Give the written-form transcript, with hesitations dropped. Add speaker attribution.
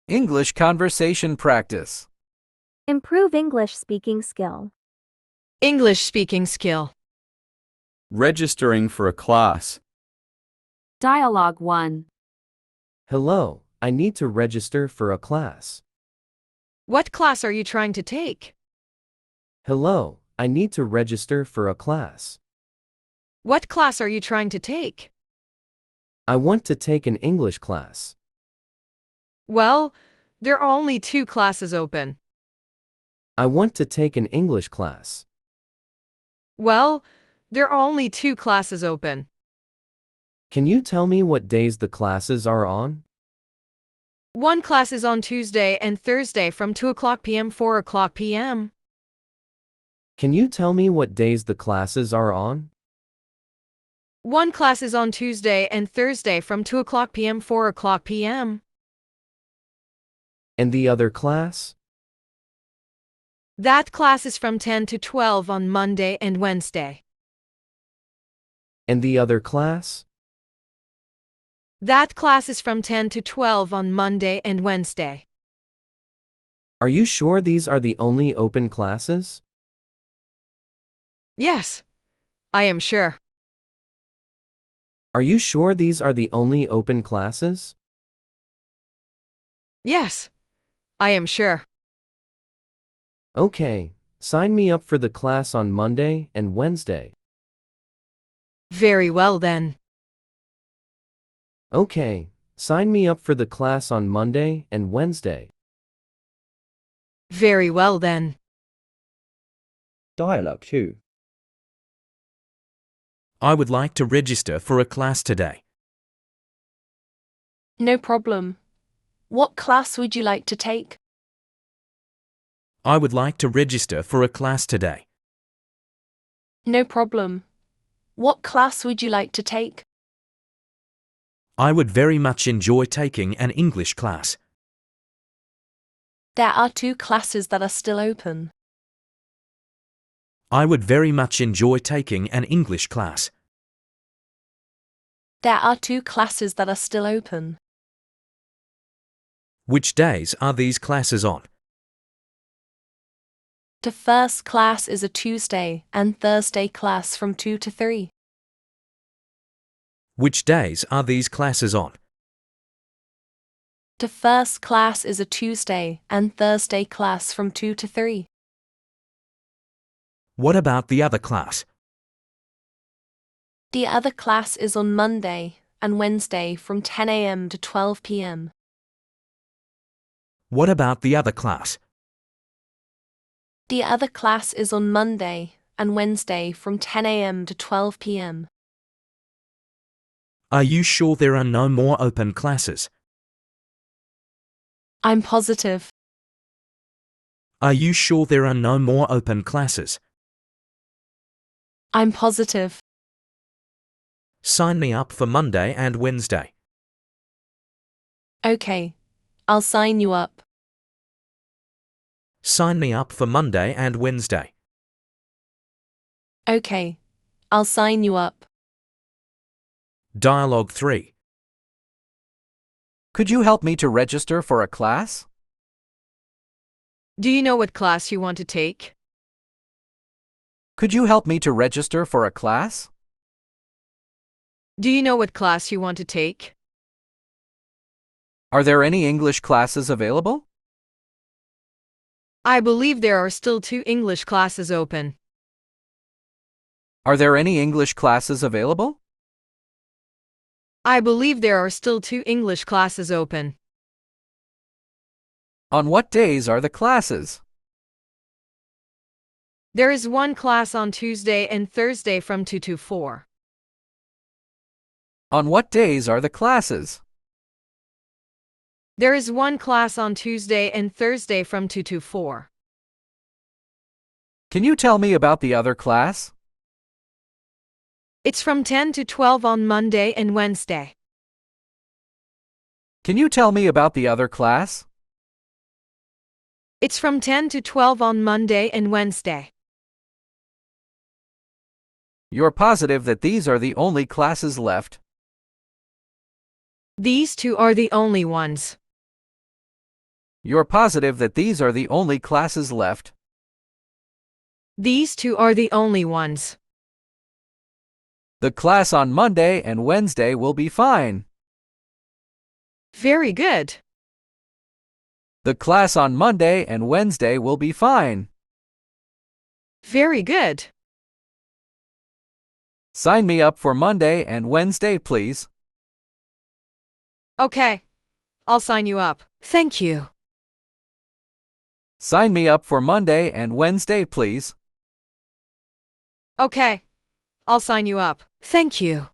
Speaker 1: English conversation practice.
Speaker 2: Improve English speaking skill.
Speaker 3: English speaking skill.
Speaker 4: Registering for a class.
Speaker 5: Dialogue 1.
Speaker 6: Hello, I need to register for a class.
Speaker 3: What class are you trying to take?
Speaker 6: Hello, I need to register for a class.
Speaker 3: What class are you trying to take?
Speaker 6: I want to take an English class.
Speaker 3: Well, there are only 2 classes open.
Speaker 6: I want to take an English class.
Speaker 3: Well, there are only 2 classes open.
Speaker 6: Can you tell me what days the classes are on?
Speaker 3: One class is on Tuesday and Thursday from 2 o'clock p.m. 4 o'clock p.m.
Speaker 6: Can you tell me what days the classes are on?
Speaker 3: One class is on Tuesday and Thursday from 2 o'clock p.m. 4 o'clock p.m.
Speaker 6: And the other class?
Speaker 3: That class is from 10 to 12 on Monday and Wednesday.
Speaker 6: And the other class?
Speaker 3: That class is from 10 to 12 on Monday and Wednesday.
Speaker 6: Are you sure these are the only open classes?
Speaker 3: Yes, I am sure.
Speaker 6: Are you sure these are the only open classes?
Speaker 3: Yes, I am sure.
Speaker 6: Okay, sign me up for the class on Monday and Wednesday.
Speaker 3: Very well then.
Speaker 6: Okay, sign me up for the class on Monday and Wednesday.
Speaker 3: Very well then.
Speaker 7: Dialogue 2.
Speaker 8: I would like to register for a class today.
Speaker 5: No problem. What class would you like to take?
Speaker 8: I would like to register for a class today.
Speaker 5: No problem. What class would you like to take?
Speaker 8: I would very much enjoy taking an English class.
Speaker 5: There are 2 classes that are still open.
Speaker 8: I would very much enjoy taking an English class.
Speaker 5: There are 2 classes that are still open.
Speaker 8: Which days are these classes on?
Speaker 5: The first class is a Tuesday and Thursday class from 2 to 3.
Speaker 8: Which days are these classes on?
Speaker 5: The first class is a Tuesday and Thursday class from 2 to 3.
Speaker 8: What about the other class?
Speaker 5: The other class is on Monday and Wednesday from 10 a.m. to 12 p.m.
Speaker 8: What about the other class?
Speaker 5: The other class is on Monday and Wednesday from 10 a.m. to 12 p.m.
Speaker 8: Are you sure there are no more open classes?
Speaker 5: I'm positive.
Speaker 8: Are you sure there are no more open classes?
Speaker 5: I'm positive.
Speaker 8: Sign me up for Monday and Wednesday.
Speaker 5: Okay, I'll sign you up.
Speaker 8: Sign me up for Monday and Wednesday.
Speaker 5: Okay, I'll sign you up.
Speaker 8: Dialogue 3.
Speaker 1: Could you help me to register for a class?
Speaker 3: Do you know what class you want to take?
Speaker 1: Could you help me to register for a class?
Speaker 3: Do you know what class you want to take?
Speaker 1: Are there any English classes available?
Speaker 3: I believe there are still 2 English classes open.
Speaker 1: Are there any English classes available?
Speaker 3: I believe there are still 2 English classes open.
Speaker 1: On what days are the classes?
Speaker 3: There is 1 class on Tuesday and Thursday from 2 to 4.
Speaker 1: On what days are the classes?
Speaker 3: There is 1 class on Tuesday and Thursday from 2 to 4.
Speaker 1: Can you tell me about the other class?
Speaker 3: It's from 10 to 12 on Monday and Wednesday.
Speaker 1: Can you tell me about the other class?
Speaker 3: It's from 10 to 12 on Monday and Wednesday.
Speaker 1: You're positive that these are the only classes left?
Speaker 3: These 2 are the only ones.
Speaker 1: You're positive that these are the only classes left?
Speaker 3: These two are the only ones.
Speaker 1: The class on Monday and Wednesday will be fine.
Speaker 3: Very good.
Speaker 1: The class on Monday and Wednesday will be fine.
Speaker 3: Very good.
Speaker 1: Sign me up for Monday and Wednesday, please.
Speaker 3: Okay. I'll sign you up. Thank you.
Speaker 1: Sign me up for Monday and Wednesday, please.
Speaker 3: Okay. I'll sign you up. Thank you.